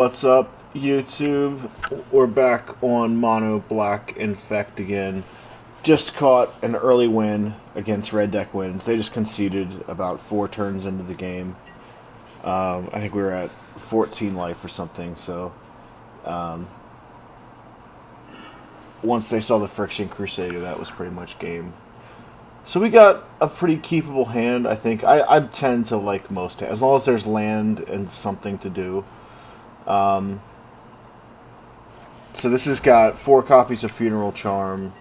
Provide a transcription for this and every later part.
What's up, YouTube? We're back on Mono Black Infect again. Just caught an early win against Red Deck Wins. They just conceded about 4 turns into the game. I think we were at 14 life or something, so once they saw the Friction Crusader, that was pretty much game. So we got a pretty keepable hand, I think. I tend to like most hands, as long as there's land and something to do. So this has got 4 copies of Funeral Charm.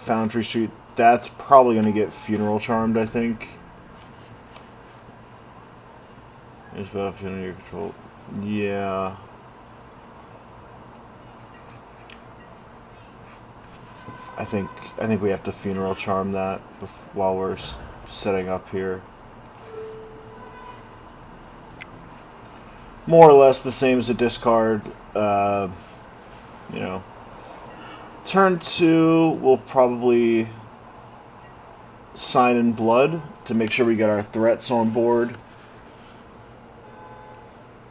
Foundry Street, that's probably going to get Funeral Charmed, I think. There's Battlefield under your control. Yeah. I think we have to Funeral Charm that while we're setting up here. More or less the same as a discard. You know. Turn 2, we'll probably sign in blood to make sure we get our threats on board.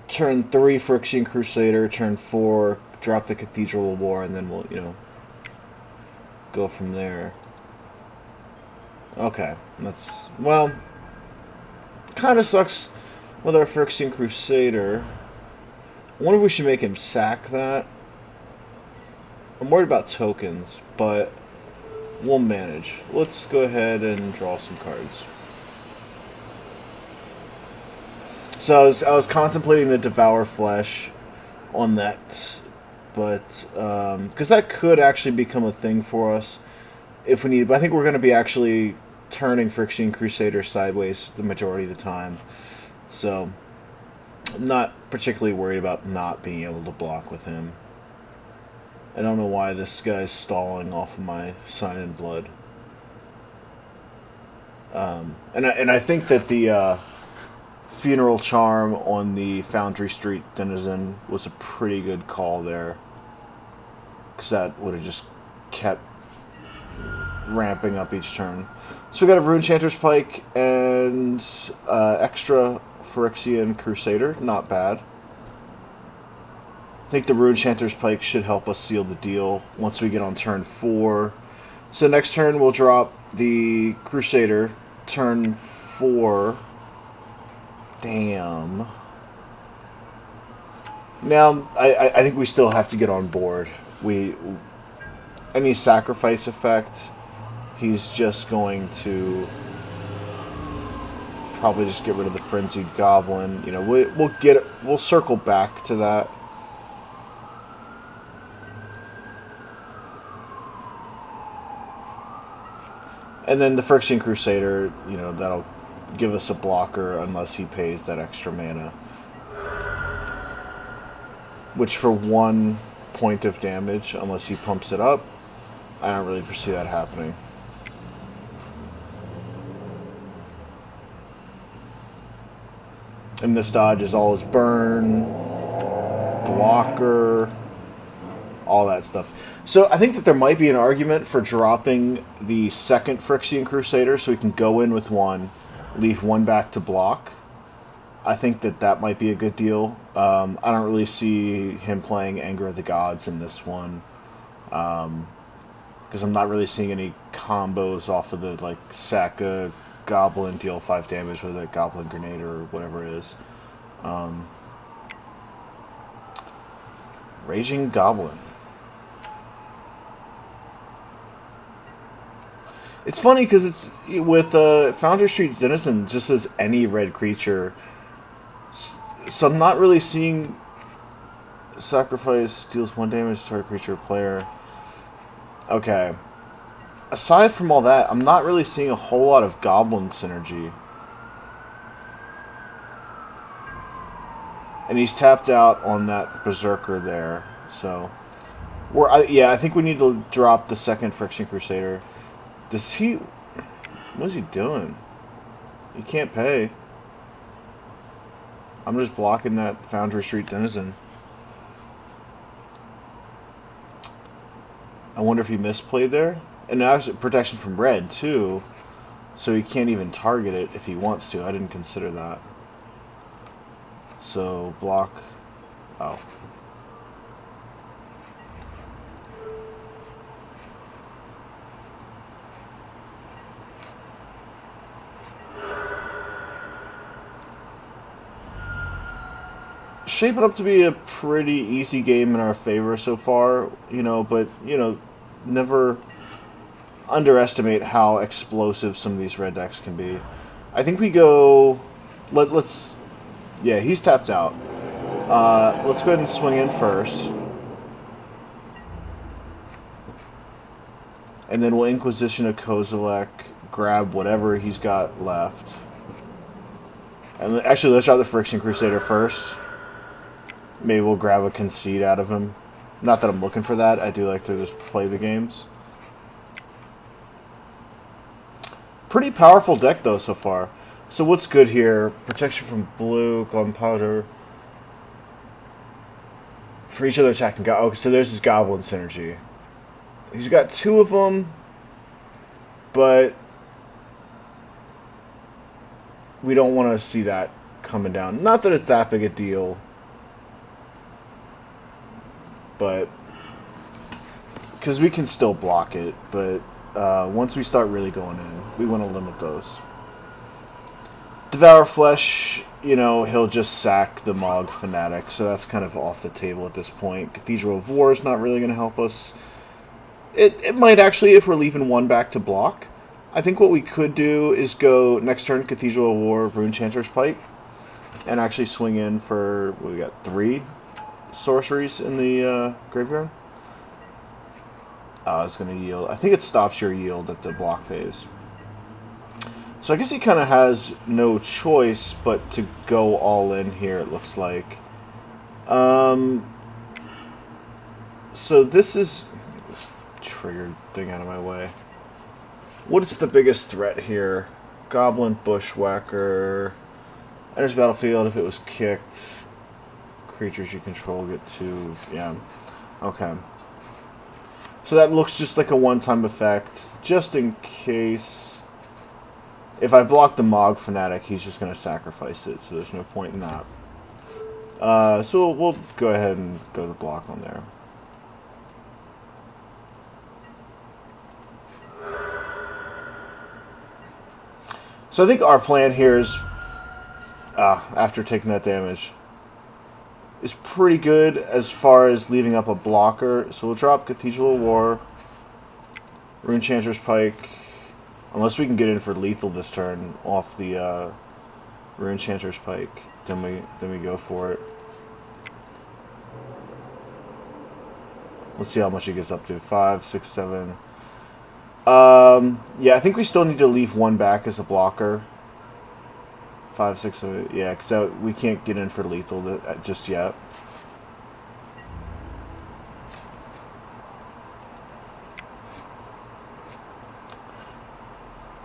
Turn 3, Friction Crusader. Turn 4, drop the Cathedral of War, and then we'll, go from there. Okay, that's, well, kind of sucks with our Friction Crusader. I wonder if we should make him sack that. I'm worried about tokens, but we'll manage. Let's go ahead and draw some cards. So I was contemplating the Devour Flesh on that, but because that could actually become a thing for us if we need. But I think we're going to be actually turning Friction Crusader sideways the majority of the time, so I'm not particularly worried about not being able to block with him. I don't know why this guy's stalling off of my Sign in Blood. And I think that the Funeral Charm on the Foundry Street Denizen was a pretty good call there. Because that would have just kept ramping up each turn. So we got a Rune Chanter's Pike and extra Phyrexian Crusader. Not bad. I think the Rune Chanter's Pike should help us seal the deal once we get on turn 4. So next turn we'll drop the Crusader. Turn 4. Damn. Now, I think we still have to get on board. Any sacrifice effect, he's just going to probably just get rid of the Frenzied Goblin. We'll circle back to that. And then the Phyrexian Crusader, that'll give us a blocker unless he pays that extra mana. Which for 1 point of damage, unless he pumps it up, I don't really foresee that happening. And this dodge is all his burn, blocker, all that stuff. So I think that there might be an argument for dropping the second Phyrexian Crusader so we can go in with 1, leave 1 back to block. I think that might be a good deal. I don't really see him playing Anger of the Gods in this one. Because I'm not really seeing any combos off of the, sack a Goblin, deal 5 damage with a Goblin Grenade or whatever it is. Raging Goblin. It's funny because it's with Foundry Street Denizen just says any red creature, so I'm not really seeing sacrifice deals 1 damage to target creature or player. Okay, aside from all that, I'm not really seeing a whole lot of Goblin synergy, and he's tapped out on that Berserker there. So I think we need to drop the second Friction Crusader. What is he doing? He can't pay. I'm just blocking that Foundry Street Denizen. I wonder if he misplayed there. And now there's protection from red, too. So he can't even target it if he wants to. I didn't consider that. So block. Oh. Shaping up to be a pretty easy game in our favor so far, but, never underestimate how explosive some of these red decks can be. I think we go... Let's... Yeah, he's tapped out. Let's go ahead and swing in first. And then we'll Inquisition of Kozilek, grab whatever he's got left. And actually, let's drop the Friction Crusader first. Maybe we'll grab a Concede out of him. Not that I'm looking for that. I do like to just play the games. Pretty powerful deck, though, so far. So what's good here? Protection from blue, gunpowder. For each other attacking god. Okay, so there's his Goblin synergy. He's got 2 of them, but we don't want to see that coming down. Not that it's that big a deal, but because we can still block it, but once we start really going in, we want to limit those. Devour Flesh, he'll just sack the Mog Fanatic, so that's kind of off the table at this point. Cathedral of War is not really going to help us. It might actually, if we're leaving 1 back to block. I think what we could do is go next turn Cathedral of War, Runechanter's Pike, and actually swing in for, we got 3 sorceries in the graveyard. It's going to yield. I think it stops your yield at the block phase. So I guess he kind of has no choice but to go all in here, it looks like. So this is... This triggered thing out of my way. What is the biggest threat here? Goblin Bushwhacker. Enters battlefield if it was kicked. Creatures you control get 2. Yeah. Okay. So that looks just like a one-time effect. Just in case... If I block the Mog Fanatic, he's just going to sacrifice it, so there's no point in that. So we'll go ahead and throw the block on there. So I think our plan here is, after taking that damage, is pretty good as far as leaving up a blocker. So we'll drop Cathedral of War, Runechanter's Pike, unless we can get in for lethal this turn off the Runechanter's Pike, then we go for it. Let's see how much he gets up to. 5, 6, 7. Yeah, I think we still need to leave 1 back as a blocker. 5, 6, 7. Yeah, because we can't get in for lethal just yet.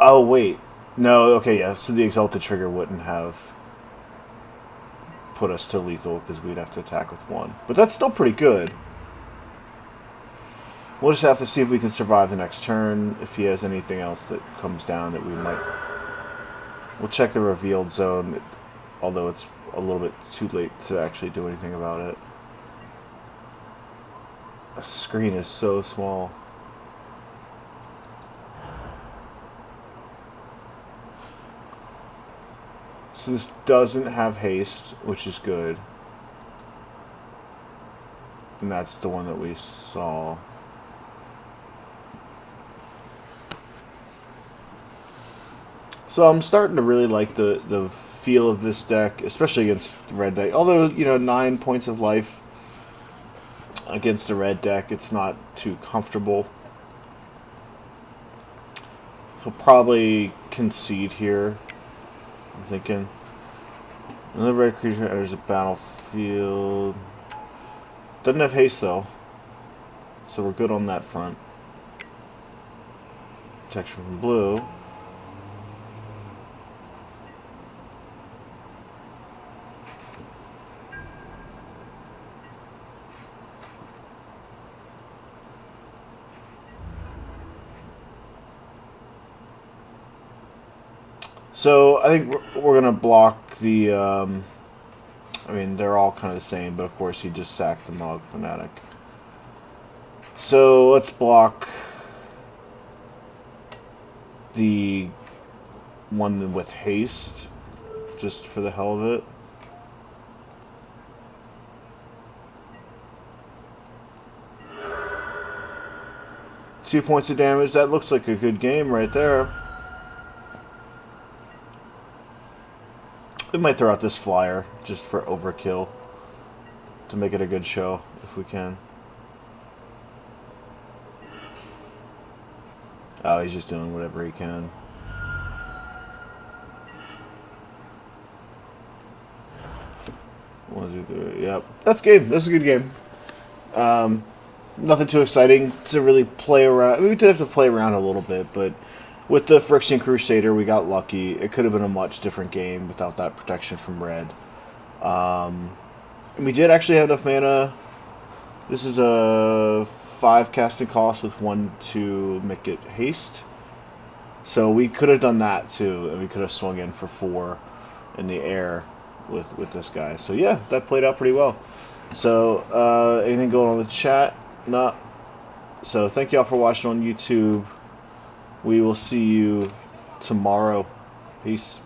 Oh, wait. No, okay, yeah. So the Exalted Trigger wouldn't have put us to lethal because we'd have to attack with 1. But that's still pretty good. We'll just have to see if we can survive the next turn. If he has anything else that comes down that we might... We'll check the revealed zone, although it's a little bit too late to actually do anything about it. The screen is so small. So this doesn't have haste, which is good. And that's the one that we saw. So I'm starting to really like the feel of this deck, especially against the red deck. Although, 9 points of life against the red deck, it's not too comfortable. He'll probably concede here, I'm thinking. Another red creature enters the battlefield. Doesn't have haste, though. So we're good on that front. Protection from blue. So I think we're gonna block the. I mean, they're all kind of the same, but of course he just sacked the Mog Fanatic. So let's block the one with haste, just for the hell of it. Two points of damage. That looks like a good game right there. We might throw out this flyer just for overkill to make it a good show if we can. Oh, he's just doing whatever he can. One, two, three. Yep, that's game. This is a good game. Nothing too exciting to really play around. We did have to play around a little bit, but with the Phyrexian Crusader, we got lucky. It could have been a much different game without that protection from red. And we did actually have enough mana. This is a 5 casting cost with 1 to make it haste. So we could have done that too, and we could have swung in for 4 in the air with this guy. So yeah, that played out pretty well. So anything going on in the chat? No. So thank you all for watching on YouTube. We will see you tomorrow. Peace.